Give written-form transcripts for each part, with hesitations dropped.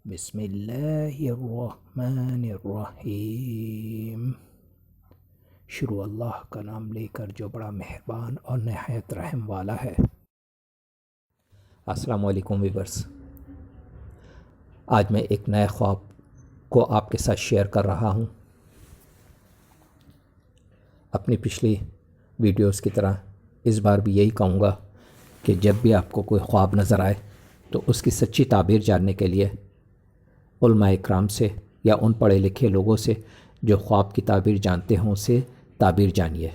بسم اللہ الرحمن الرحیم۔ شروع اللہ کا نام لے کر جو بڑا مہربان اور نہایت رحم والا ہے۔ السلام علیکم ویورز، آج میں ایک نئے خواب کو آپ کے ساتھ شیئر کر رہا ہوں۔ اپنی پچھلی ویڈیوز کی طرح اس بار بھی یہی کہوں گا کہ جب بھی آپ کو کوئی خواب نظر آئے تو اس کی سچی تعبیر جاننے کے لیے علماء اکرام سے یا ان پڑھے لکھے لوگوں سے جو خواب کی تعبیر جانتے ہوں سے تعبیر جانیے،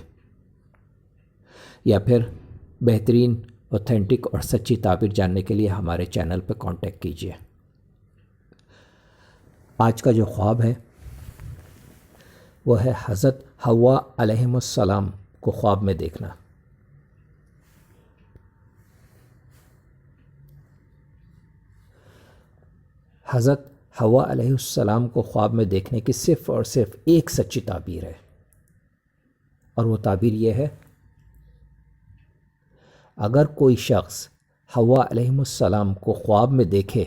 یا پھر بہترین اوتھینٹک اور سچی تعبیر جاننے کے لیے ہمارے چینل پہ کانٹیکٹ کیجیے۔ آج کا جو خواب ہے وہ ہے حضرت حوا علیہم السلام کو خواب میں دیکھنا۔ حضرت حوا علیہ السلام کو خواب میں دیکھنے کی صرف اور صرف ایک سچی تعبیر ہے، اور وہ تعبیر یہ ہے: اگر کوئی شخص حوا علیہ السلام کو خواب میں دیکھے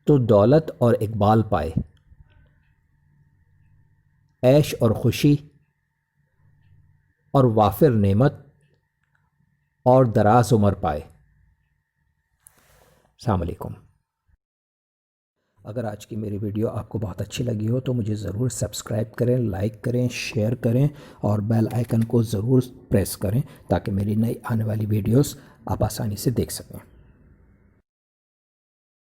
تو دولت اور اقبال پائے، عیش اور خوشی اور وافر نعمت اور دراز عمر پائے۔ السلام علیکم۔ اگر آج کی میری ویڈیو آپ کو بہت اچھی لگی ہو تو مجھے ضرور سبسکرائب کریں، لائک کریں، شیئر کریں اور بیل آئیکن کو ضرور پریس کریں تاکہ میری نئی آنے والی ویڈیوز آپ آسانی سے دیکھ سکیں۔